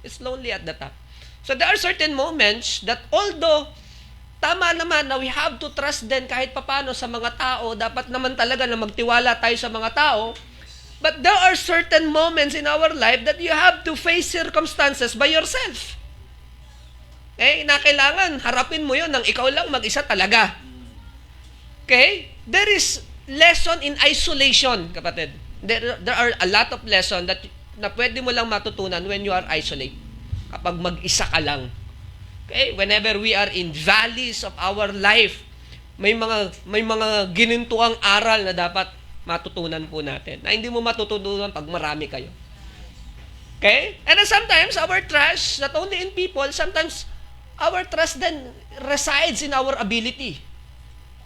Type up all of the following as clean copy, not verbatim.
It's lonely at the top. So there are certain moments that although tama naman na we have to trust din kahit papano sa mga tao, dapat naman talaga na magtiwala tayo sa mga tao, but there are certain moments in our life that you have to face circumstances by yourself. Na kailangan harapin mo yun nang ikaw lang mag-isa talaga. Okay? There is lesson in isolation, kapatid. There are a lot of lesson that na pwede mo lang matutunan when you are isolate. Kapag mag-isa ka lang. Okay? Whenever we are in valleys of our life, may mga ginintuang aral na dapat matutunan po natin. Na hindi mo matutunan pag marami kayo. Okay? And then sometimes our trust, not only in people, sometimes our trust then resides in our ability.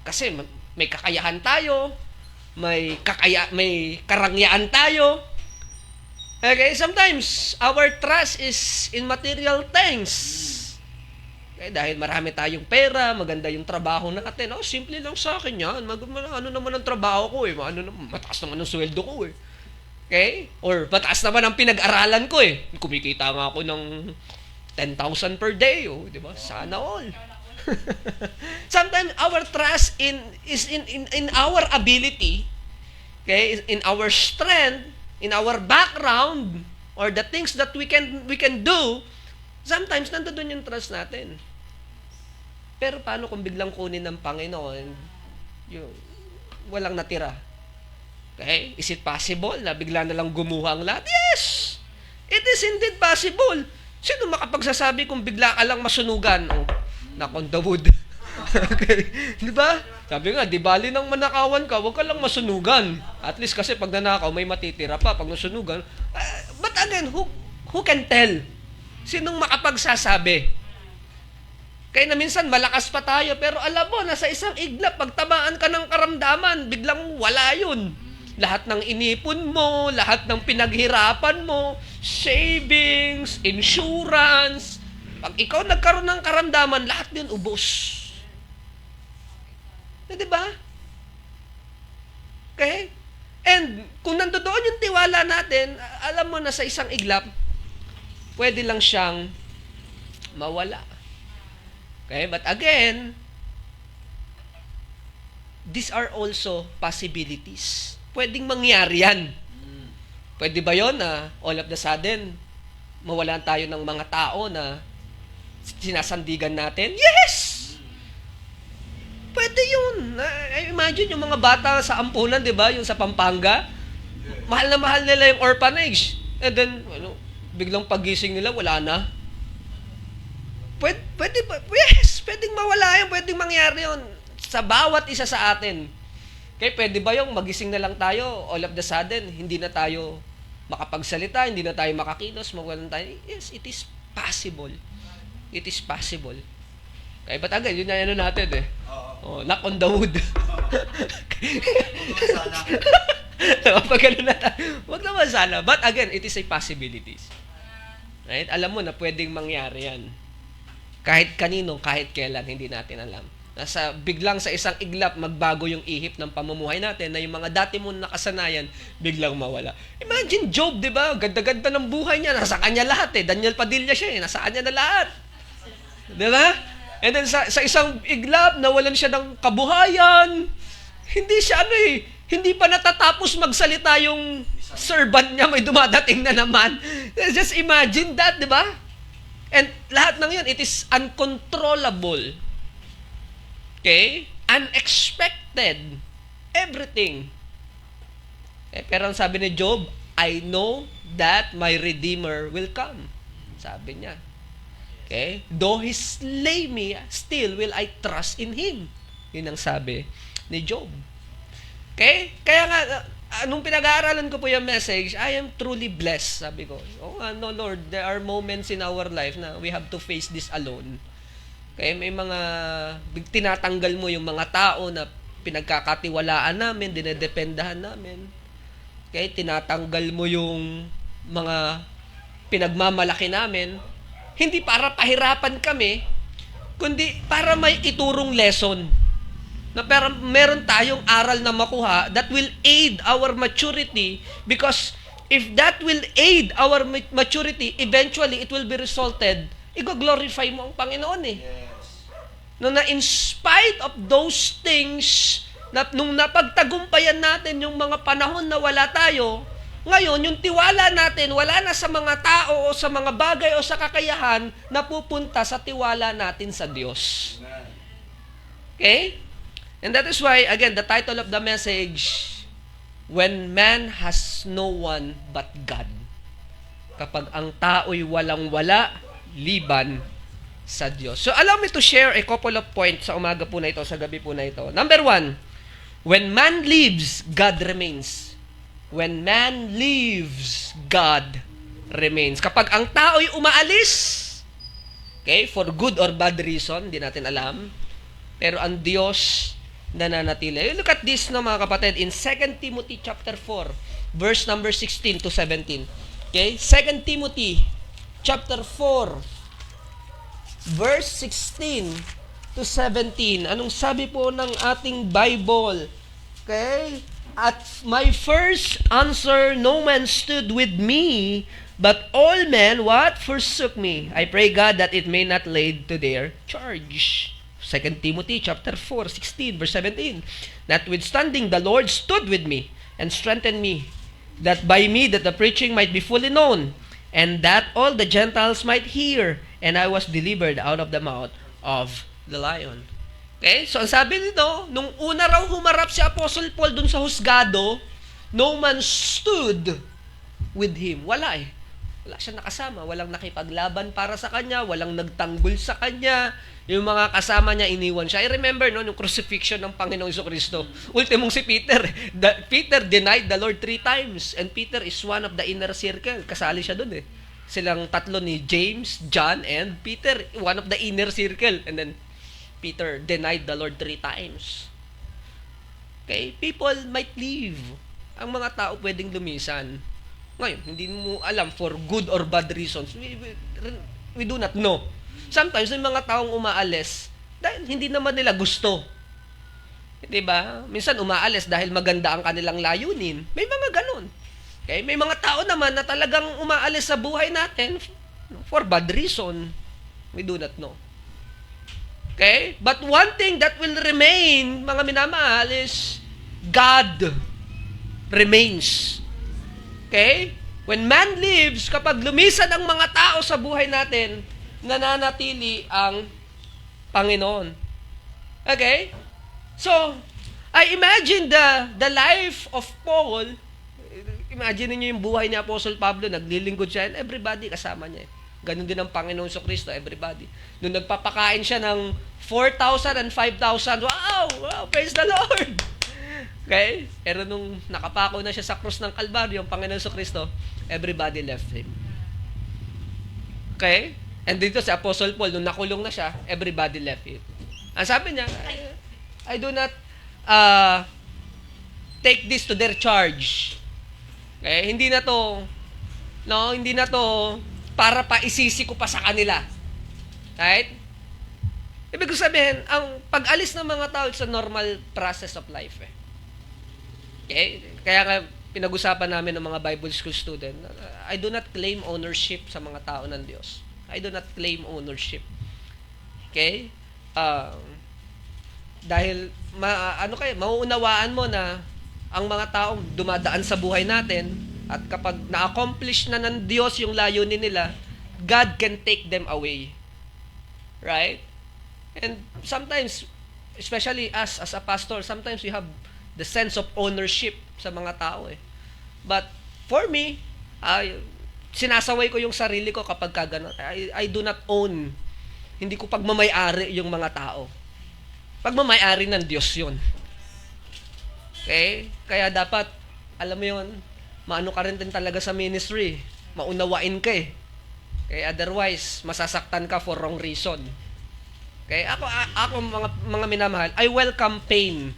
Kasi may kakayahan tayo, may karangyaan tayo. Okay, sometimes our trust is in material things. Okay, dahil marami tayong pera, maganda yung trabaho natin. Simple lang sa akin yan. Ano naman ang trabaho ko eh. Mataas naman ang sweldo ko eh. Okay? Or mataas naman ang pinag-aralan ko eh. Kumikita nga ako ng 10,000 per day. Di ba? Sana all. Sometimes our trust is in our ability, okay, in our strength, in our background, or the things that we can do. Sometimes nandoon yung trust natin. Pero paano kung biglang kunin ng Panginoon yung walang natira? Okay? Is it possible na bigla na lang gumuha ang lahat? Yes! It is indeed possible. Sino makapagsasabi kung bigla ka lang masunugan? Knock on the wood. Okay. Di ba? Sabi nga, di bali nang manakawan ka, huwag ka lang masunugan. At least kasi pag nanakaw, may matitira pa. Pag nasunugan, but again, who can tell? Sinong makapagsasabi? Kaya na minsan, malakas pa tayo, pero alam mo, nasa isang iglap, pag tamaan ka ng karamdaman, biglang wala yun. Lahat ng inipon mo, lahat ng pinaghirapan mo, savings, insurance, pag ikaw nagkaroon ng karamdaman, lahat din ubos. Diba? Okay? And kung nandoon yung tiwala natin, alam mo na sa isang iglap, pwede lang siyang mawala. Okay? But again, these are also possibilities. Pwedeng mangyari yan. Pwede ba yun na all of the sudden, mawalan tayo ng mga tao na sinasandigan natin? Yes! Pwede yun. Imagine yung mga bata sa Ampunan, di ba? Yung sa Pampanga. Mahal na mahal nila yung orphanage. And then, biglang pagising nila, wala na. Pwede ba? Yes! Pwedeng mawala yun. Pwedeng mangyari yun. Sa bawat isa sa atin. Okay, pwede ba yung magising na lang tayo, all of the sudden, hindi na tayo makapagsalita, hindi na tayo makakilos, mawalan tayo? Yes, it is possible. It is possible. Okay, but again, yun na ano natin eh. Knock on the wood. Pag ano na tayo, wag naman sana. But again, it is a possibility. Right? Alam mo na pwedeng mangyari yan. Kahit kanino, kahit kailan, hindi natin alam. Biglang sa isang iglap, magbago yung ihip ng pamumuhay natin na yung mga dati mong nakasanayan, biglang mawala. Imagine Job, di ba? Ganda-ganda ng buhay niya. Nasa kanya lahat eh. Daniel Padilla siya eh. Nasa kanya na lahat. Di ba? And then sa isang iglap, nawalan siya ng kabuhayan. Hindi siya hindi pa natatapos magsalita yung servant niya, may dumadating na naman. Just imagine that, di ba? And lahat ng yun, it is uncontrollable. Okay? Unexpected. Everything. Pero ang sabi ni Job, I know that my Redeemer will come. Sabi niya. Okay? Though he slay me, still will I trust in him. Yun ang sabi ni Job. Okay? Kaya nga, nung pinag-aaralan ko po yung message, I am truly blessed, sabi ko. No Lord, there are moments in our life na we have to face this alone. Okay, may mga tinatanggal mo yung mga tao na pinagkakatiwalaan namin, dinedependahan namin. Okay, tinatanggal mo yung mga pinagmamalaki namin, hindi para pahirapan kami, kundi para may iturong lesson. Na meron tayong aral na makuha that will aid our maturity because if that will aid our maturity, eventually it will be resulted, i-glorify mo ang Panginoon eh. No, na in spite of those things, nung napagtagumpayan natin yung mga panahon na wala tayo, ngayon, yung tiwala natin, wala na sa mga tao o sa mga bagay o sa kakayahan, napupunta sa tiwala natin sa Diyos. Okay? And that is why, again, the title of the message, When Man Has No One But God. Kapag ang tao'y walang-wala, liban sa Diyos. So, allow me to share a couple of points sa umaga po na ito, sa gabi po na ito. Number 1, when man lives, God remains. When man lives, God remains. Kapag ang tao'y umaalis, okay, for good or bad reason, hindi natin alam, pero ang Diyos nananatili. Look at this na mga kapatid in 2 Timothy chapter 4, verse number 16 to 17. Okay? 2 Timothy chapter 4, verse 16 to 17. Anong sabi po ng ating Bible? Okay? At my first answer, no man stood with me, but all men, what? Forsook me. I pray God that it may not lay to their charge. 2 Timothy chapter 4, 16, verse 17. Notwithstanding, the Lord stood with me and strengthened me, that by me that the preaching might be fully known, and that all the Gentiles might hear, and I was delivered out of the mouth of the lion. Okay? So, ang sabi nito, nung una raw humarap si Apostle Paul dun sa husgado, no man stood with him. Wala eh. Wala siya nakasama. Walang nakipaglaban para sa kanya. Walang nagtanggol sa kanya. Yung mga kasama niya, iniwan siya. I remember, no, yung crucifixion ng Panginoong Jesucristo. Ultimong si Peter. Peter denied the Lord 3 times. And Peter is one of the inner circle. Kasali siya dun eh. Silang tatlo ni James, John, and Peter. One of the inner circle. And then, Peter denied the Lord 3 times. Okay? People might leave. Ang mga tao pwedeng lumisan. Ngayon, hindi mo alam for good or bad reasons. We do not know. Sometimes, may mga taong umaalis dahil hindi naman nila gusto. Diba? Minsan umaalis dahil maganda ang kanilang layunin. May mga ganun. Okay? May mga tao naman na talagang umaalis sa buhay natin for bad reason. We do not know. Okay? But one thing that will remain, mga minamahal, is God remains. Okay? When man lives, kapag lumisan ang mga tao sa buhay natin, nananatili ang Panginoon. Okay? So, I imagine the life of Paul. Imagine niyo yung buhay ni Apostle Pablo, naglilingkod siya, and everybody kasama niya. Ganon din ang Panginoon Jesucristo, everybody. Nung nagpapakain siya ng 4,000 and 5,000, wow, praise the Lord! Okay? Pero nung nakapako na siya sa krus ng Kalbaryo, ang Panginoon Jesucristo, everybody left him. Okay? And dito si Apostle Paul, nung nakulong na siya, everybody left him. Ang sabi niya, I do not take this to their charge. Okay? Hindi na to para pa isisi ko pa sa kanila. Right? Ibig ko sabihin, ang pag-alis ng mga tao, it's a normal process of life. Okay? Kaya nga, pinag-usapan namin ng mga Bible school student, I do not claim ownership sa mga tao ng Diyos. I do not claim ownership. Okay? Dahil, mauunawaan mo na ang mga taong dumadaan sa buhay natin, at kapag na-accomplish na ng Diyos yung layunin nila, God can take them away. Right? And sometimes, especially us as a pastor, sometimes we have the sense of ownership sa mga tao eh. But for me, sinasaway ko yung sarili ko kapag kagano. I do not own. Hindi ko pagmamay-ari yung mga tao. Pagmamay-ari ng Diyos yun. Okay? Kaya dapat, alam mo yun, maano ka rin din talaga sa ministry. Maunawain ka eh. Okay? Otherwise, masasaktan ka for wrong reason. Okay? Ako mga minamahal, I welcome pain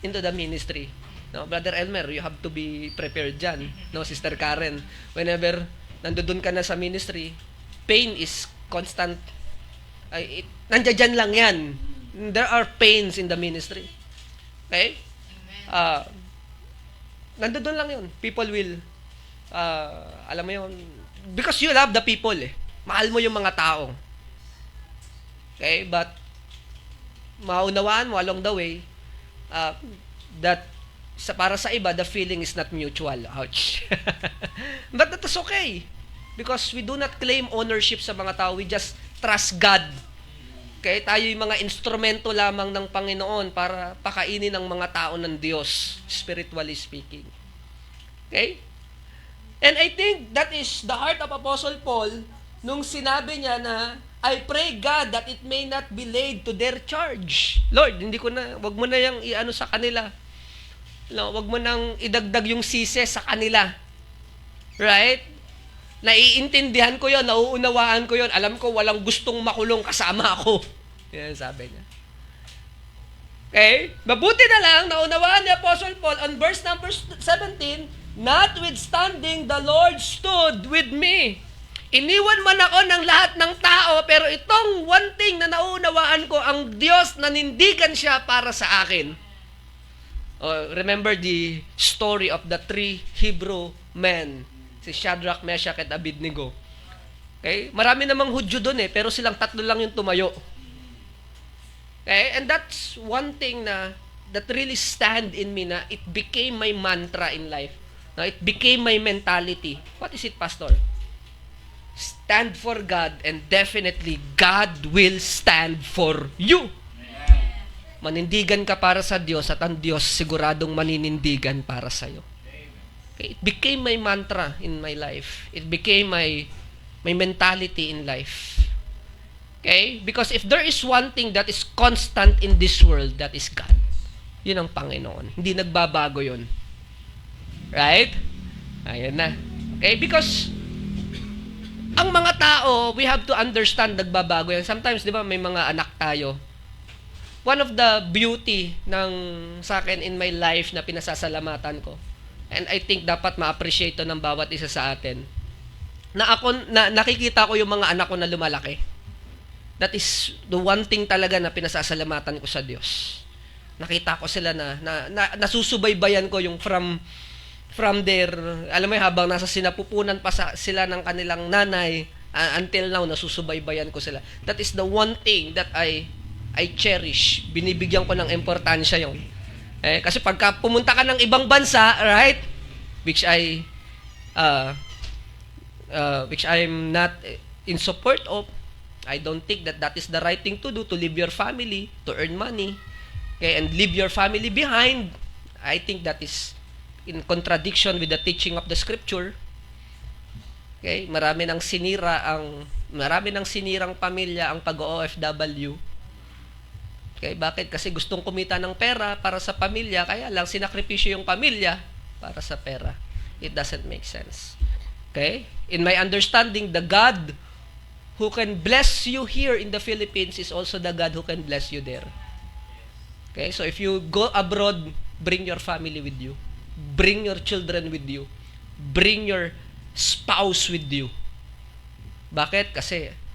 into the ministry. No, Brother Elmer, you have to be prepared dyan. No, Sister Karen, whenever nandoon ka na sa ministry, pain is constant. Nandiyan lang yan. There are pains in the ministry. Okay? Nandoon lang yun. People will Alam mo yun, because you love the people eh. Mahal mo yung mga tao. Okay? But, maunawaan mo along the way, that para sa iba, the feeling is not mutual. Ouch. But that is okay. Because we do not claim ownership sa mga tao. We just trust God. Okay? Tayo yung mga instrumento lamang ng Panginoon para pakainin ang mga tao ng Diyos, spiritually speaking. Okay? And I think that is the heart of Apostle Paul nung sinabi niya na, I pray God that it may not be laid to their charge. Lord, wag mo na yung iano sa kanila. No, wag mo nang idagdag yung sisi sa kanila. Right? Naiintindihan ko yon, nauunawaan ko yon. Alam ko walang gustong makulong kasama ako. Yan sabi niya. Okay? Mabuti na lang, naunawaan ni Apostle Paul on verse number 17, notwithstanding, the Lord stood with me. Iniwan man ako ng lahat ng tao, pero itong one thing na naunawaan ko, ang Diyos nanindigan siya para sa akin. Remember the story of the three Hebrew men, si Shadrach, Meshach, at Abednego. Okay? Marami namang Hudyo doon eh, pero silang tatlo lang yung tumayo. Okay? And that's one thing that really stand in me na it became my mantra in life. Now, it became my mentality. What is it, Pastor? Stand for God and definitely God will stand for you. Manindigan ka para sa Diyos at ang Diyos siguradong maninindigan para sa iyo. Okay? It became my mantra in my life. It became my mentality in life. Okay? Because if there is one thing that is constant in this world, that is God. Yun ang Panginoon. Hindi nagbabago yun. Right? Ayan na. Okay? Because ang mga tao, we have to understand nagbabago yan. Sometimes, di ba, may mga anak tayo. One of the beauty ng sa akin in my life na pinasasalamatan ko, and I think dapat ma-appreciate to ng bawat isa sa atin, nakikita ko yung mga anak ko na lumalaki. That is the one thing talaga na pinasasalamatan ko sa Diyos. Nakita ko sila na nasusubaybayan ko yung from their, alam mo habang nasa sinapupunan pa sila ng kanilang nanay, until now, nasusubaybayan ko sila. That is the one thing that I cherish. Binibigyan ko ng importansya yun. Kasi pagka pumunta ka ng ibang bansa, right, which I'm not in support of, I don't think that is the right thing to do, to leave your family, to earn money, okay, and leave your family behind. I think that is in contradiction with the teaching of the Scripture. Okay, marami nang sinirang pamilya ang pag-OFW. Okay, bakit? Kasi gustong kumita ng pera para sa pamilya, kaya lang sinakripisyo yung pamilya para sa pera. It doesn't make sense. Okay? In my understanding, the God who can bless you here in the Philippines is also the God who can bless you there. Okay? So if you go abroad, bring your family with you. Bring your children with you. Bring your spouse with you. Bakit? Kasi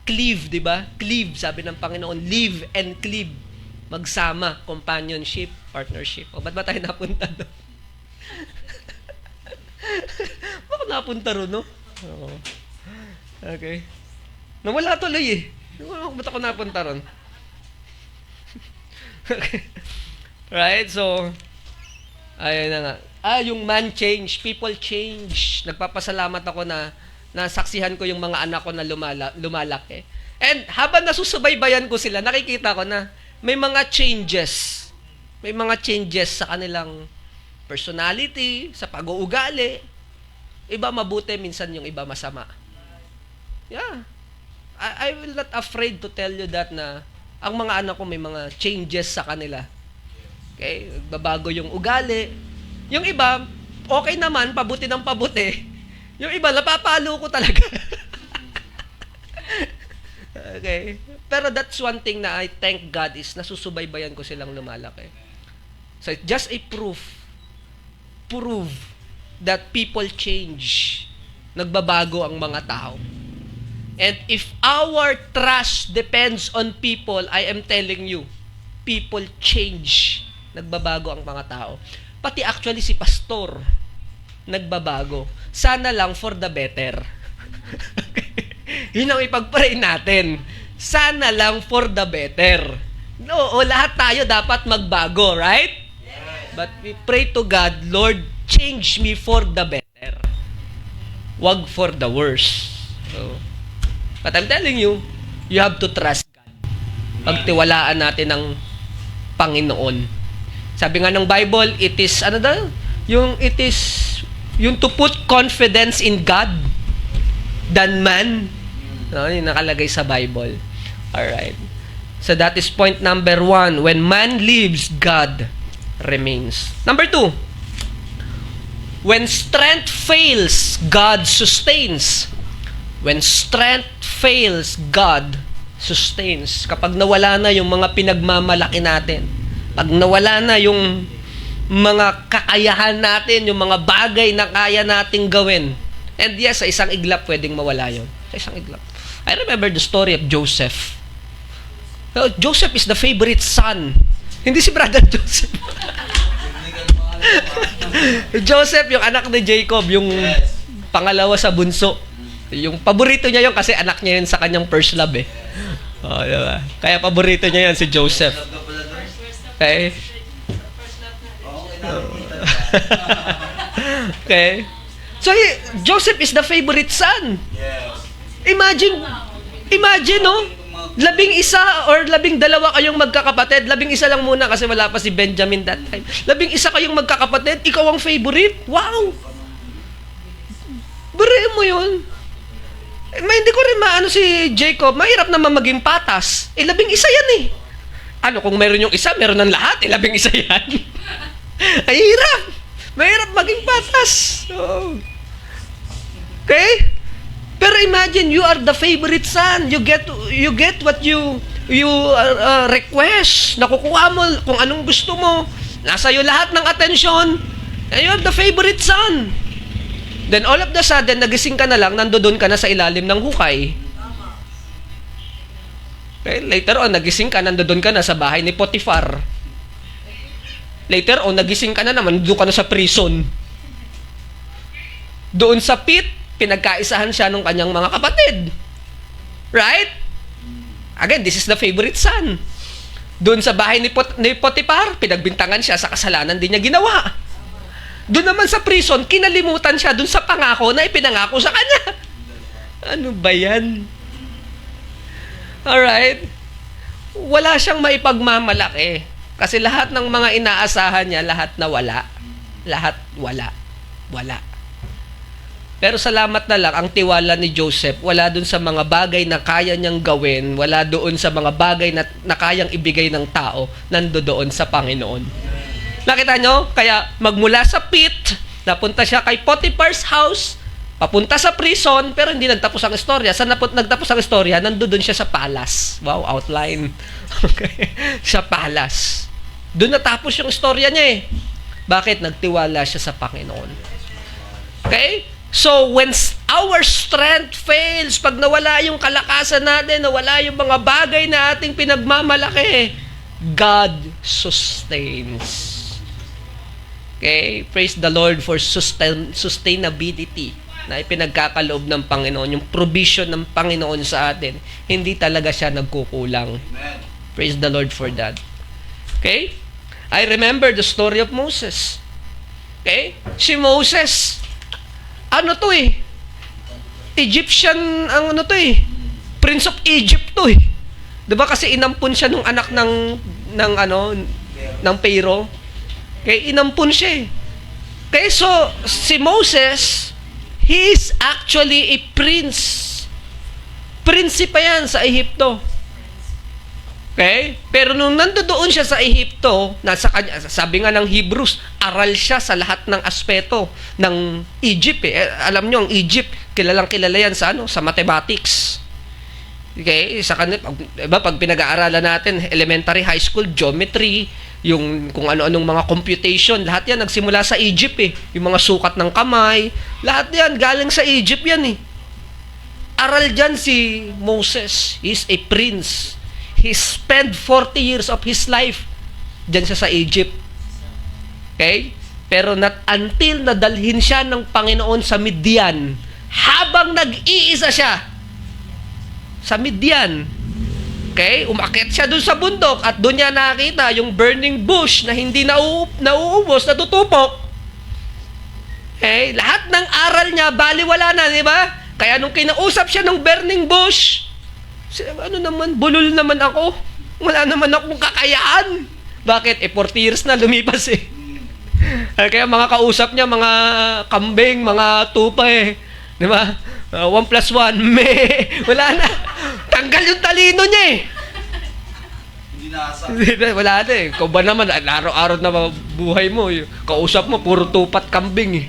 cleave, di ba? Cleave, sabi ng Panginoon, live and cleave. Magsama, companionship, partnership. O, ba't ba tayo napunta doon? Bakit napunta ron, no? Oo. Okay. Nawala tuloy eh. Ba't ako napunta ron? Okay. Right? So, ayun na nga. Yung man change, people change. Nagpapasalamat ako na nasaksihan ko yung mga anak ko na lumalaki. And habang nasusubaybayan ko sila, nakikita ko na may mga changes. May mga changes sa kanilang personality, sa pag-uugali. Iba mabuti, minsan yung iba masama. Yeah. I will not afraid to tell you that na ang mga anak ko may mga changes sa kanila. Okay? Babago yung ugali. Yung iba, okay naman, pabuti ng pabuti. Yung iba, napapalo ko talaga. Okay. Pero that's one thing na I thank God is nasusubaybayan ko silang lumalaki. So it's just a proof that people change. Nagbabago ang mga tao. And if our trust depends on people, I am telling you, people change. Nagbabago ang mga tao. Pati actually si pastor. nagbabago. Sana lang for the better. Yun ang ipag-pray natin. Sana lang for the better. No, lahat tayo dapat magbago, right? But we pray to God, Lord, change me for the better. Wag for the worse. So, but I'm telling you, you have to trust God. Pagtiwalaan natin ng Panginoon. Sabi nga ng Bible, it is, yung to put confidence in God than man. No, yung nakalagay sa Bible. Alright. So that is point number 1. When man lives, God remains. Number 2. When strength fails, God sustains. When strength fails, God sustains. Kapag nawala na yung mga pinagmamalaki natin, pag nawala na yung mga kakayahan natin, yung mga bagay na kaya nating gawin. And yes, sa isang iglap pwedeng mawala yun. Sa isang iglap. I remember the story of Joseph. Joseph is the favorite son. Hindi si brother Joseph. Joseph, yung anak ni Jacob, yung pangalawa sa bunso. Yung paborito niya yun kasi anak niya yun sa kanyang first love eh. Oh, diba? Kaya paborito niya yan si Joseph. Okay? Okay? So, Joseph is the favorite son. Imagine, no? 11 or 12 kayong magkakapatid. 11 lang muna kasi wala pa si Benjamin that time. 11 kayong magkakapatid, ikaw ang favorite. Wow! Bariin mo yun. Hindi ko rin maano si Jacob. Mahirap naman maging patas. 11 yan eh. Ano, kung meron yung isa, meron ng lahat. 11 yan. Ay, hirap. Mahirap maging patas. Oh. Okay? Pero imagine, you are the favorite son. You get what you request. Nakukuha mo kung anong gusto mo. Nasa iyo lahat ng atensyon. And you are the favorite son. Then all of the sudden, nagising ka na lang, nandoon ka na sa ilalim ng hukay. Okay? Later on, nagising ka, nandoon ka na sa bahay ni Potiphar. Later on, nagising ka na naman, doon ka na sa prison. Doon sa pit, pinagkaisahan siya ng kanyang mga kapatid. Right? Again, this is the favorite son. Doon sa bahay ni Potiphar, pinagbintangan siya sa kasalanan din niya ginawa. Doon naman sa prison, kinalimutan siya doon sa pangako na ipinangako sa kanya. Ano ba yan? Alright? Wala siyang maipagmamalaki. Kasi lahat ng mga inaasahan niya, lahat na wala. Lahat wala. Wala. Pero salamat na lang, ang tiwala ni Joseph, wala doon sa mga bagay na kaya niyang gawin, wala doon sa mga bagay na kayang ibigay ng tao, nandoon sa Panginoon. Nakita nyo? Kaya magmula sa pit, napunta siya kay Potiphar's house, papunta sa prison, pero hindi nagtapos ang istorya. Saan nagtapos ang istorya? Nandoon siya sa palace. Wow, outline. Okay. Sa palace. Doon natapos yung istorya niya eh. Bakit? Nagtiwala siya sa Panginoon. Okay? So, when our strength fails, pag nawala yung kalakasan natin, nawala yung mga bagay na ating pinagmamalaki, God sustains. Okay? Praise the Lord for sustainability na ipinagkakaloob ng Panginoon. Yung provision ng Panginoon sa atin, hindi talaga siya nagkukulang. Amen. Praise the Lord for that. Okay? I remember the story of Moses. Okay? Si Moses, ano to eh? Egyptian, ang ano to eh? Prince of Egypt to eh. Diba kasi inampun siya nung anak ng Pharaoh? Okay, inampun siya eh. Okay, so, si Moses, he is actually a prince. Prinsipa yan sa Ehipto. Okay? Pero nung nandoon siya sa Ehipto, nasa kanya, sabi nga ng Hebrews, aral siya sa lahat ng aspeto ng Egypt eh. Alam nyo, ang Egypt, kilalang-kilala yan sa sa mathematics. Okay? Sa kanila, pag pinag-aaralan natin, elementary, high school, geometry, yung kung ano-anong mga computation, lahat yan nagsimula sa Egypt eh. Yung mga sukat ng kamay, lahat yan galing sa Egypt yan eh. Aral dyan si Moses. He's a prince. He spent 40 years of his life dyan siya sa Egypt. Okay? Pero not until nadalhin siya ng Panginoon sa Midian, habang nag-iisa siya sa Midian. Okay? Umakyat siya doon sa bundok at doon niya nakita yung burning bush na hindi nauubos, natutupok. Okay? Lahat ng aral niya, baliwala na, di ba? Kaya nung kinausap siya ng burning bush, ano naman, bulol naman ako. Wala naman akong kakayaan. Bakit? 40 years na lumipas eh. Kaya mga kausap niya, mga kambing, mga tupa eh. Di ba? 1 plus 1, wala na. Tanggal yung talino niya eh. Hindi nasa. Wala na eh. Kung ba naman, araw-araw na buhay mo, kausap mo, puro tupat kambing eh.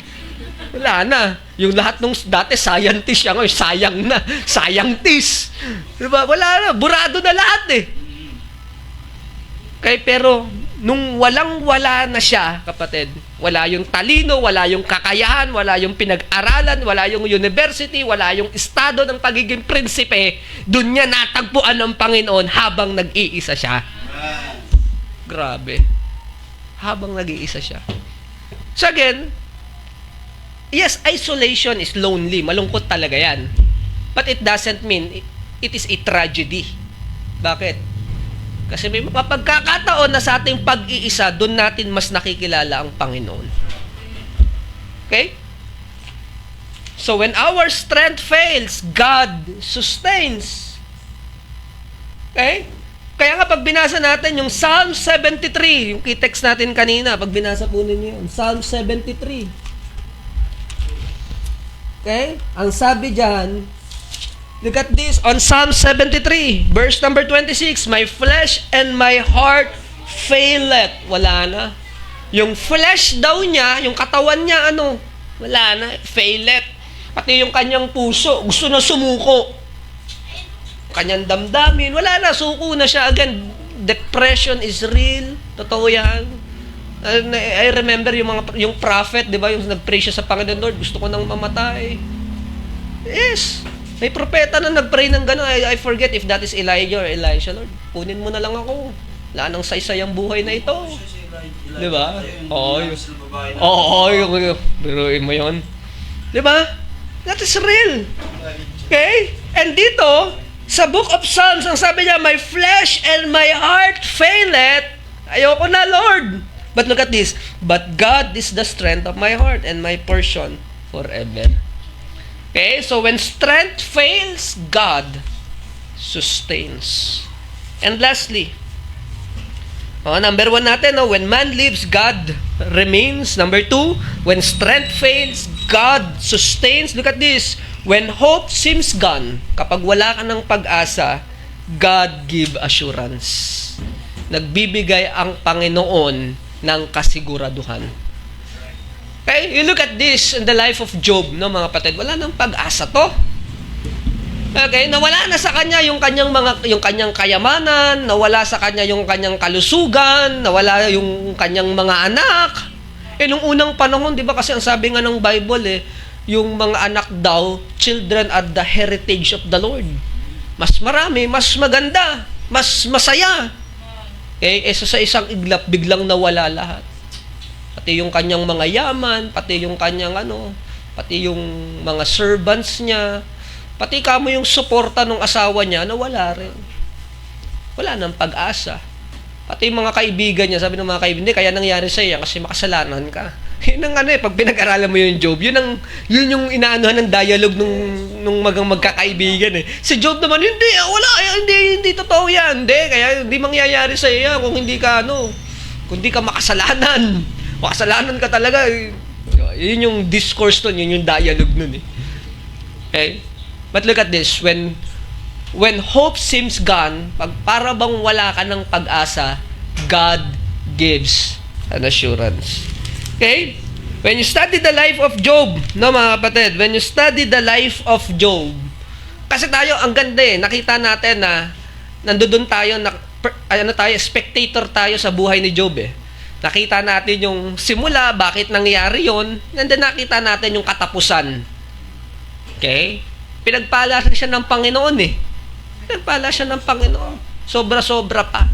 Wala na. Yung lahat nung dati scientist siya ngayon, sayang na. Scientist. Diba? Wala na. Burado na lahat eh. Okay, pero nung walang-wala na siya, kapatid, wala yung talino, wala yung kakayahan, wala yung pinag-aralan, wala yung university, wala yung estado ng pagiging prinsipe, dun niya natagpuan ng Panginoon habang nag-iisa siya. Grabe. Habang nag-iisa siya. So again, yes, isolation is lonely. Malungkot talaga yan. But it doesn't mean it is a tragedy. Bakit? Kasi may mga pagkakataon na sa ating pag-iisa, doon natin mas nakikilala ang Panginoon. Okay? So when our strength fails, God sustains. Okay? Kaya nga pag binasa natin yung Psalm 73, yung key text natin kanina, pag binasa po ninyo yun, Psalm 73. Okay? Ang sabi dyan, look at this on Psalm 73, verse number 26. My flesh and my heart faileth. Wala na. Yung flesh daw niya, yung katawan niya, wala na. Faileth. Pati yung kanyang puso, gusto na sumuko. Kanyang damdamin, wala na. Suko na siya. Again, depression is real. Totoo yan. I remember yung prophet, di ba? Yung nag-pray siya sa Panginoon, Lord, gusto ko nang mamatay. Yes. May propeta na nag-pray ng gano'n. I forget if that is Elijah or Elisha. Lord, kunin mo na lang ako. Wala nang saysay ang buhay na ito. Di ba? Oo, biruin mo yun. Di ba? That is real. Okay? And dito, sa book of Psalms, ang sabi niya, my flesh and my heart faileth. Ayoko na, Lord. But look at this. But God is the strength of my heart and my portion forever. Okay, so when strength fails, God sustains. And lastly, number 1 natin, when man lives, God remains. Number 2, when strength fails, God sustains. Look at this. When hope seems gone, kapag wala ka ng pag-asa, God give assurance. Nagbibigay ang Panginoon ng kasiguraduhan. Okay, you look at this in the life of Job, no, mga kapatid. Wala nang pag-asa to. Okay, nawala na sa kanya yung kanyang kayamanan, nawala sa kanya yung kanyang kalusugan, nawala yung kanyang mga anak. Nung unang panahon, 'di ba, kasi ang sabi nga ng Bible yung mga anak daw, children are the heritage of the Lord. Mas marami, mas maganda, mas masaya. Okay, sa isang iglap biglang nawala lahat. Pati yung kanyang mga yaman, pati yung kanyang pati yung mga servants niya, pati kamo yung suporta ng asawa niya, nawala rin. Wala nang pag-asa. Pati yung mga kaibigan niya, sabi ng mga kaibigan, hindi, kaya nangyari sa iyo kasi makasalanan ka. Yun ang pag pinag-aralan mo yung Job, yun yung inaanuhan ng dialogue nung magkakaibigan eh. Si Job naman, hindi totoo yan. Hindi, kaya hindi mangyayari sa iyo kung hindi ka kung hindi ka makasalanan. Makasalanan ka talaga. Yun yung discourse nun, yun yung dialogue nun eh. Okay? But look at this, when hope seems gone, para bang wala ka ng pag-asa, God gives an assurance. Okay? When you study the life of Job, no mga kapatid, when you study the life of Job, kasi tayo, ang ganda nakita natin na nandoon tayo, spectator tayo sa buhay ni Job Nakita natin yung simula, bakit nangyari yon, and then nakita natin yung katapusan. Okay? Pinagpala siya ng Panginoon Pinagpala siya ng Panginoon. Sobra-sobra pa.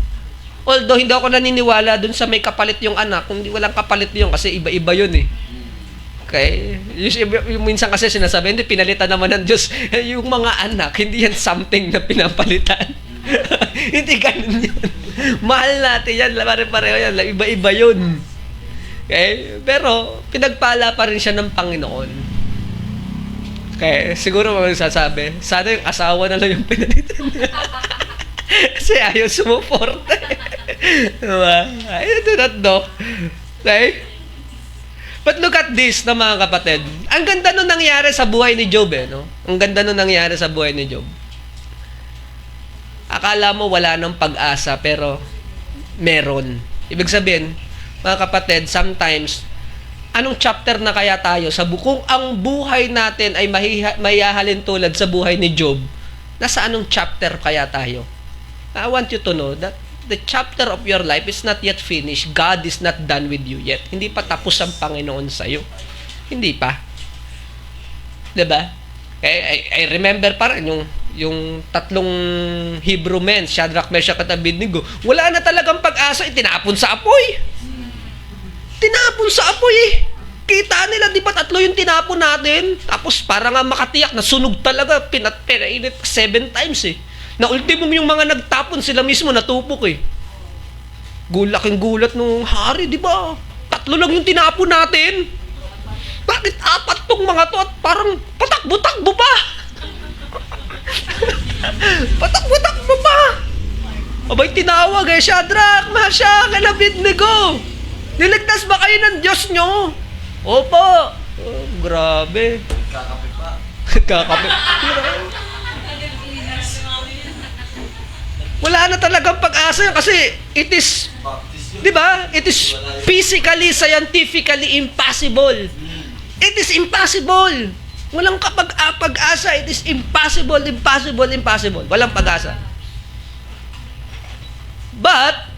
Although, hindi ako naniniwala dun sa may kapalit yung anak, kung walang kapalit yun, kasi iba-iba yun eh. Okay? Yung minsan kasi sinasabi, hindi, pinalitan naman ng Diyos. Yung mga anak, hindi yan something na pinapalitan. Hindi ganun yun. Mahal natin yan, pare-pareho yan, iba-iba yun. Okay? Pero, pinagpala pa rin siya ng Panginoon. Okay? Siguro magsasabi, sana yung asawa na lang yung pinalitan niya. Kasi ayaw sumuporta. Diba? I do not know. Okay? But look at this na mga kapatid. Ang ganda nung nangyari sa buhay ni Job eh. No? Ang ganda nung nangyari sa buhay ni Job. Akala mo wala nang pag-asa pero meron. Ibig sabihin, mga kapatid, sometimes, anong chapter na kaya tayo sa kung ang buhay natin ay mahihahalin tulad sa buhay ni Job, nasa anong chapter kaya tayo? I want you to know that the chapter of your life is not yet finished. God is not done with you yet. Hindi pa tapos ang Panginoon sa'yo. Hindi pa. Diba? I remember pa rin yung tatlong Hebrew men, Shadrach, Meshach at Abednego. Wala na talagang pag-asa, itinapon sa apoy. Tinapon sa apoy eh. Kita nila, di ba tatlo yung tinapon natin? Tapos para nga makatiyak, nasunog talaga, pinainit 7 times eh. Na ultimum yung mga nagtapon, sila mismo natupok eh. Gulaking gulat nung hari, di ba? Tatlo lang yung tinapon natin. Bakit 4 tong mga to at parang patakbo-takbo pa? Patakbo-takbo pa! Abay, tinawag eh, Shadrach, Meshach, and Abednego. Niligtas ba kayo ng Diyos nyo? Opo. Oh, grabe. Kakape pa. Kakape. Wala na talagang pag-asa yan kasi it is, Baptist yun. di ba? It is physically, scientifically impossible. It is impossible. Walang pag-asa. It is impossible, impossible, impossible. Walang pag-asa. But,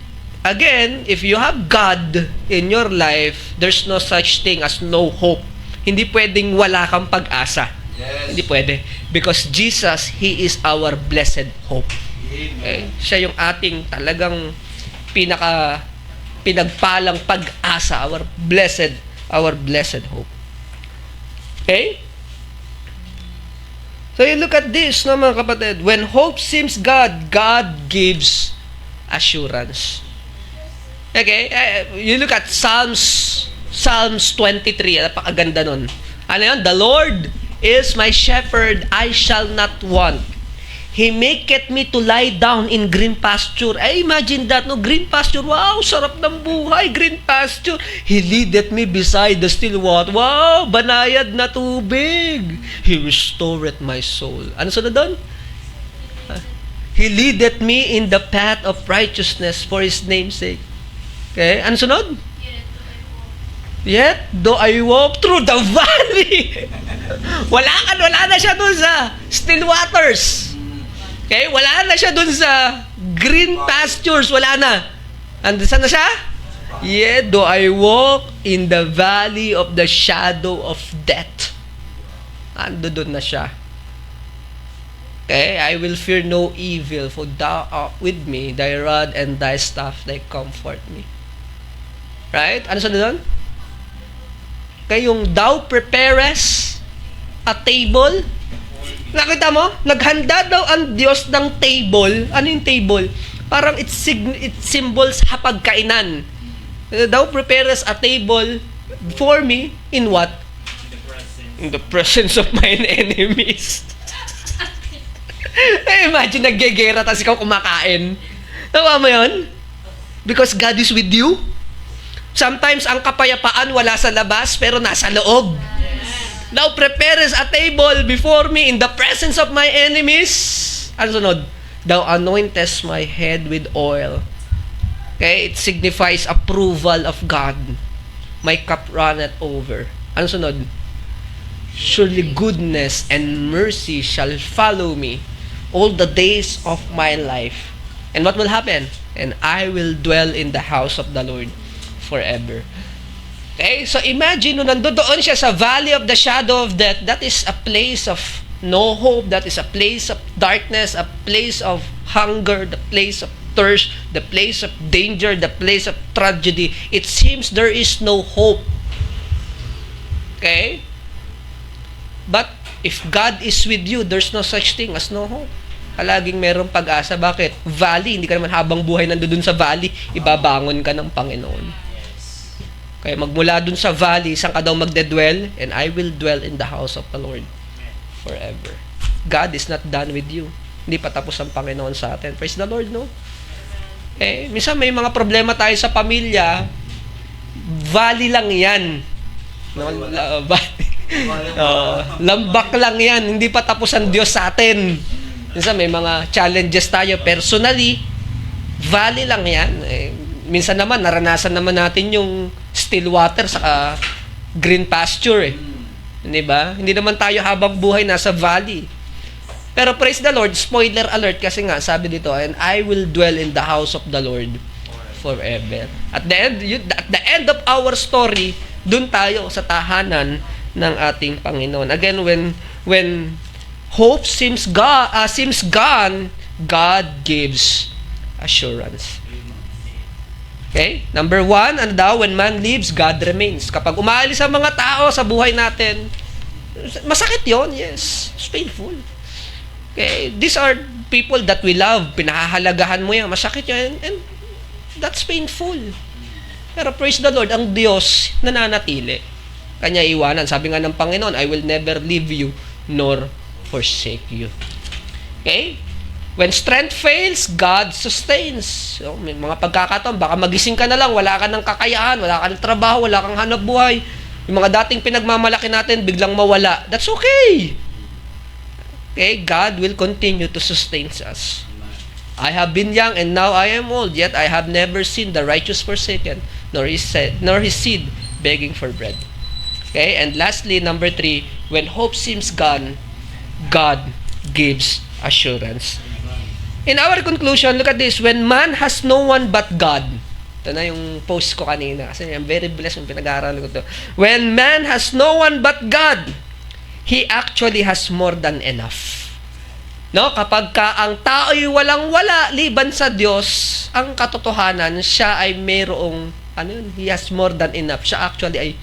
again, if you have God in your life, there's no such thing as no hope. Hindi pwedeng wala kang pag-asa. Yes. Hindi pwede. Because Jesus, He is our blessed hope. Okay? Siya yung ating talagang pinagpalang pag-asa, our blessed hope. Okay? So you look at this, no, mga kapatid. When hope seems God gives assurance. Okay? You look at Psalms 23. Napakaganda nun. Ano yun? The Lord is my shepherd, I shall not want. He maketh me to lie down in green pasture. I imagine that, no? Green pasture. Wow, sarap ng buhay. Green pasture. He leadeth me beside the still water. Wow, banayad na tubig. He restoreth my soul. Ano sunod doon? He leadeth me in the path of righteousness for His name's sake. Okay, ano sunod? Yet, though I walk through the valley. wala na siya dun sa still waters. Okay? Wala na siya dun sa green pastures. Wala na. Saan na siya? Yet, though I walk in the valley of the shadow of death. Ando dun na siya. Okay? I will fear no evil, for thou art with me, thy rod and thy staff, they comfort me. Right? Ano sa doon? Kayong thou prepares a table. Nakita mo? Naghanda daw ang Diyos ng table. Ano yung table? Parang it symbols hapagkainan. Thou prepares a table for me in what? In the presence of mine enemies. Imagine naggegera tapos ikaw kumakain. Tawa mo yun? Because God is with you. Sometimes ang kapayapaan wala sa labas pero nasa loob. Thou prepares a table before me in the presence of my enemies. Ano sunod? Thou anointest my head with oil. Okay? It signifies approval of God. My cup runneth over. Ano sunod? Surely goodness and mercy shall follow me all the days of my life. And what will happen? And I will dwell in the house of the Lord forever. Okay? So imagine, nung nandoon siya sa valley of the shadow of death, that is a place of no hope, that is a place of darkness, a place of hunger, the place of thirst, the place of danger, the place of tragedy, it seems there is no hope. Okay? But if God is with you, there's no such thing as no hope. Palaging merong pag-asa. Bakit? Valley, hindi ka naman habang buhay nandoon sa valley, ibabangon ka ng Panginoon. Kaya magmula dun sa valley, saan ka daw magdedwell? And I will dwell in the house of the Lord forever. God is not done with you. Hindi pa tapos ang Panginoon sa atin. Praise the Lord, no? Minsan may mga problema tayo sa pamilya, valley lang yan. No? Lambak lang yan. Hindi pa tapos ang Diyos sa atin. Minsan may mga challenges tayo personally, valley lang yan. Minsan naman, naranasan naman natin yung still water sa green pasture. Hindi ba? Hindi naman tayo habang buhay nasa valley. Pero praise the Lord, spoiler alert kasi nga, sabi dito, and I will dwell in the house of the Lord forever. At the end of our story, dun tayo sa tahanan ng ating Panginoon. Again, when hope seems gone, God gives assurance. Okay? Number 1, ano daw? When man leaves, God remains. Kapag umaalis ang mga tao sa buhay natin, masakit yon, yes. It's painful. Okay? These are people that we love. Pinahahalagahan mo yan. Masakit yun. And that's painful. Pero praise the Lord, ang Diyos nananatili. Kanya iwanan. Sabi nga ng Panginoon, I will never leave you nor forsake you. Okay? When strength fails, God sustains. So, may mga pagkakataon, baka magising ka na lang, wala ka ng kakayahan, wala ka ng trabaho, wala kang hanap buhay. Yung mga dating pinagmamalaki natin, biglang mawala. That's okay. Okay? God will continue to sustain us. I have been young and now I am old, yet I have never seen the righteous forsaken, nor his seed begging for bread. Okay? And lastly, number 3, when hope seems gone, God gives assurance. In our conclusion, look at this. When man has no one but God. Ito na yung post ko kanina. Kasi I'm very blessed yung pinag-aaral ko ito. When man has no one but God, he actually has more than enough. No? Kapag ang tao'y walang-wala, liban sa Diyos, ang katotohanan, siya ay mayroong, he has more than enough. Siya actually ay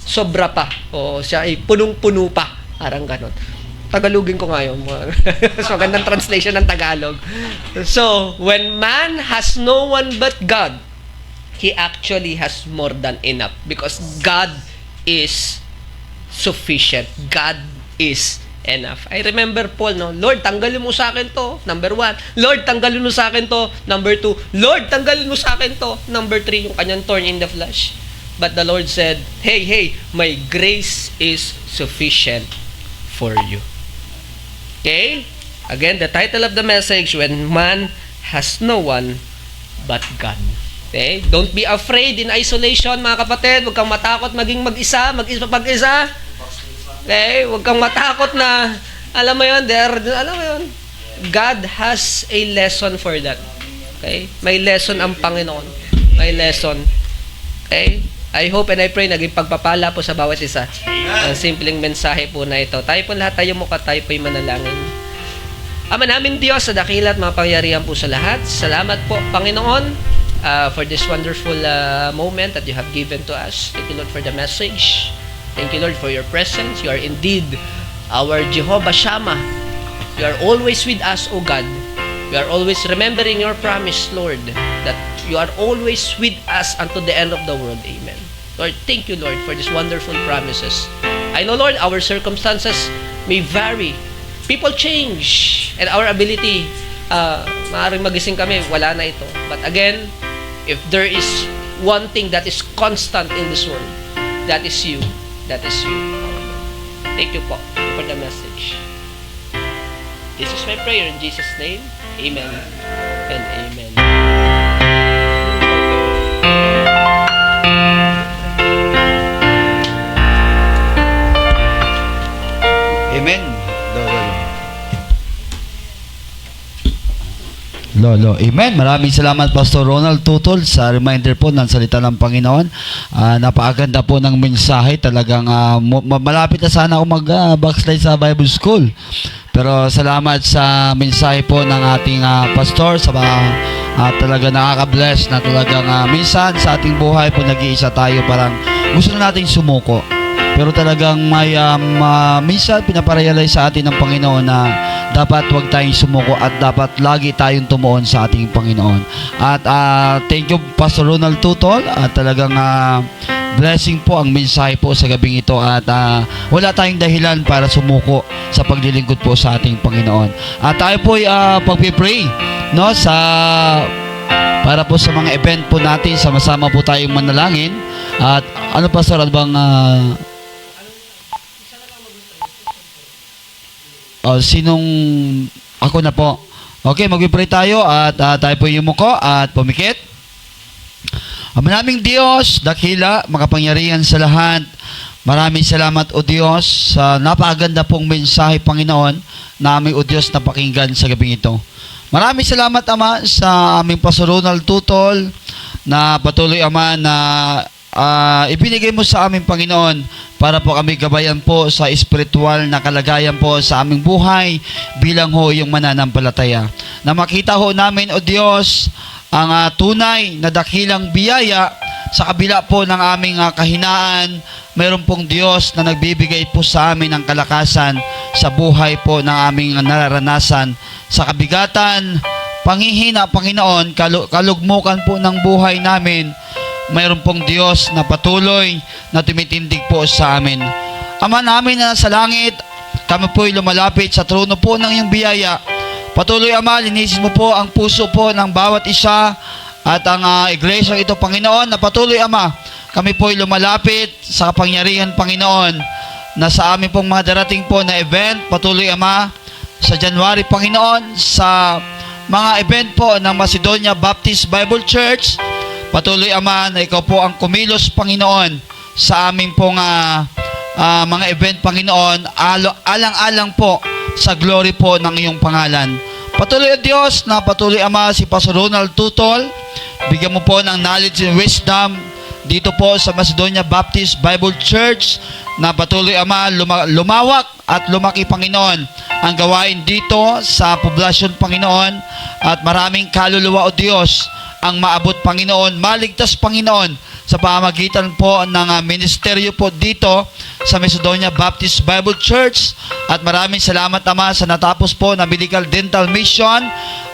sobra pa. O siya ay punong-puno pa. Parang ganon. Tagalogin ko ngayon. So, magandang translation ng Tagalog. So, when man has no one but God, he actually has more than enough. Because God is sufficient. God is enough. I remember Paul, no? Lord, tanggalin mo sa akin to. Number 1. Lord, tanggalin mo sa akin to. Number 2. Lord, tanggalin mo sa akin to. Number 3, yung kanyang thorn in the flesh. But the Lord said, hey, my grace is sufficient for you. Okay? Again, the title of the message, when man has no one but God. Okay? Don't be afraid in isolation, mga kapatid. Huwag kang matakot maging mag-isa. Okay? Huwag kang matakot na, alam mo yun, God has a lesson for that. Okay? May lesson ang Panginoon. May lesson. Okay? I hope and I pray naging pagpapala po sa bawat isa. Ang simpleng mensahe po na ito. Tayo po lahat, tayo mukha, tayo po'y manalangin. Ama namin Diyos, sa dakila at mga pangyarihan po sa lahat. Salamat po, Panginoon, for this wonderful moment that you have given to us. Thank you, Lord, for the message. Thank you, Lord, for your presence. You are indeed our Jehovah Shammah. You are always with us, O God. We are always remembering your promise, Lord, that you are always with us unto the end of the world. Amen. Lord, thank you, Lord, for these wonderful promises. I know, Lord, our circumstances may vary. People change. And our ability, maaaring magising kami, wala na ito. But again, if there is one thing that is constant in this world, that is you. That is you, our Lord. Thank you po for the message. This is my prayer in Jesus' name. Amen and amen. Amen. Lolo. Amen. Maraming salamat Pastor Ronald Tutol sa reminder po ng salita ng Panginoon. Napakaganda po ng mensahe. Talagang malapit na sana ako mag-backslide sa Bible School. Pero salamat sa mensahe po ng ating pastor sa talaga nakaka-bless na talagang minsan sa ating buhay po nag-iisa tayo, parang gusto na nating sumuko. Pero talagang may minsan pinaparealize sa atin ng Panginoon na dapat huwag tayong sumuko at dapat lagi tayong tumuon sa ating Panginoon. At thank you Pastor Ronald Tutol, at talagang blessing po ang mensahe po sa gabing ito, at wala tayong dahilan para sumuko sa paglilingkod po sa ating Panginoon. At tayo po ay pagpipray, no, para po sa mga event po natin, sama-sama po tayong manalangin. At ano Pastor, ano bang sinong ako na po? Okay, mag-pray tayo at tayo po yumuko at pumikit. Maraming Diyos, dakila, makapangyarihan sa lahat. Maraming salamat o Diyos sa napakaganda pong mensahe, Panginoon, na aming o Diyos napakinggan sa gabing ito. Maraming salamat Ama sa aming Pastor Ronald Tutol na patuloy Ama na ibinigay mo sa aming Panginoon para po kami gabayan po sa espiritual na kalagayan po sa aming buhay bilang ho yung mananampalataya. Na makita ho namin o Diyos ang tunay na dakilang biyaya sa kabila po ng aming kahinaan. Mayroon pong Diyos na nagbibigay po sa amin ng kalakasan sa buhay po ng aming nararanasan. Sa kabigatan, panghihina, Panginoon, kalugmukan po ng buhay namin, mayroon pong Diyos na patuloy na tumitindig po sa amin. Ama namin na nasa langit, kami po'y lumalapit sa trono po ng iyong biyaya. Patuloy Ama, linisin mo po ang puso po ng bawat isa at ang iglesia ito, Panginoon, na patuloy Ama, kami po'y lumalapit sa kapangyarihan, Panginoon, na sa amin pong mga darating po na event. Patuloy Ama, sa January, Panginoon, sa mga event po ng Macedonia Baptist Bible Church. Patuloy Ama, na ikaw po ang kumilos, Panginoon, sa aming pong mga event, Panginoon, alang-alang po sa glory po ng iyong pangalan. Patuloy Diyos na patuloy Ama si Pastor Ronald Tutol, bigyan mo po ng knowledge and wisdom dito po sa Macedonia Baptist Bible Church, na patuloy Ama lumawak at lumaki, Panginoon, ang gawain dito sa poblasyon, Panginoon, at maraming kaluluwa o Diyos ang maabot, Panginoon, maligtas, Panginoon, sa pamamagitan po ng ministeryo po dito sa Macedonia Baptist Bible Church. At maraming salamat Ama sa natapos po na medical dental mission,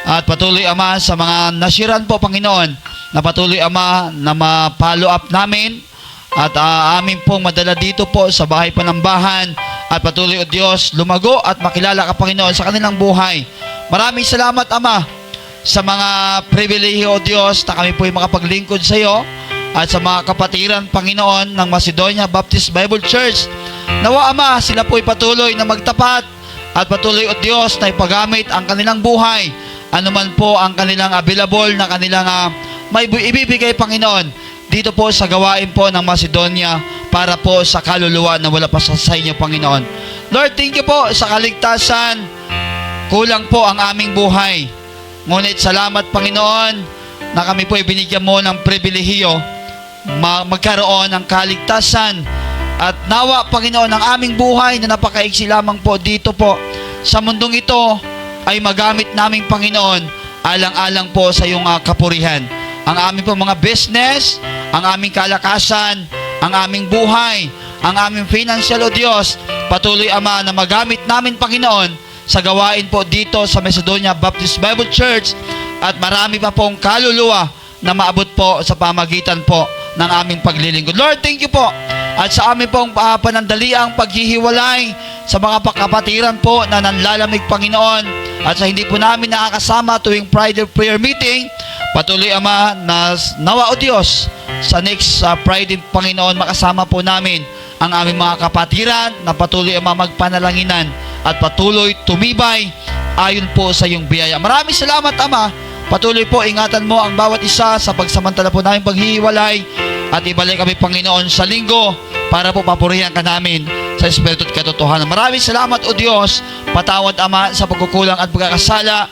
at patuloy Ama sa mga nasiran po, Panginoon, na patuloy Ama na ma-follow up namin at amin pong madala dito po sa bahay panambahan, at patuloy o Diyos lumago at makilala ka, Panginoon, sa kanilang buhay. Maraming salamat Ama sa mga pribilehiyo o Diyos na kami po'y makapaglingkod sa iyo, at sa mga kapatiran, Panginoon, ng Macedonia Baptist Bible Church. Nawa Ama, sila po'y patuloy na magtapat at patuloy o Diyos na ipagamit ang kanilang buhay, anuman po ang kanilang available na kanilang may ibibigay, Panginoon, dito po sa gawain po ng Macedonia para po sa kaluluwa na wala pa sa inyo, Panginoon. Lord, thank you po sa kaligtasan. Kulang po ang aming buhay, ngunit salamat, Panginoon, na kami po ay binigyan mo ng pribilehiyo magkaroon ng kaligtasan. At nawa, Panginoon, ang aming buhay na napakaiksi lamang po dito po sa mundong ito ay magamit namin, Panginoon, alang-alang po sa iyong kapurihan. Ang aming po mga business, ang aming kalakasan, ang aming buhay, ang aming financial o Diyos, patuloy Ama na magamit namin, Panginoon, sa gawain po dito sa Macedonia Baptist Bible Church, at marami pa pong kaluluwa na maabot po sa pamagitan po ng aming paglilingkod. Lord, thank you po. At sa aming pong panandaliang paghihiwalay sa mga kapatiran po na nanlalamig, Panginoon, at sa hindi po namin nakakasama tuwing Friday prayer meeting, patuloy Ama na nawa o Diyos sa next Friday, Panginoon, makasama po namin ang aming mga kapatiran na patuloy Ama magpanalanginan at patuloy tumibay ayon po sa iyong biyaya. Maraming salamat Ama. Patuloy po ingatan mo ang bawat isa sa pagsamantala po namin paghihiwalay, at ibalik kami, Panginoon, sa linggo para po papurihan ka namin sa Espiritu at katotohanan. Maraming salamat o Diyos. Patawad Ama sa pagkukulang at pagkakasala.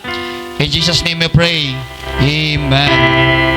In Jesus' name we pray. Amen.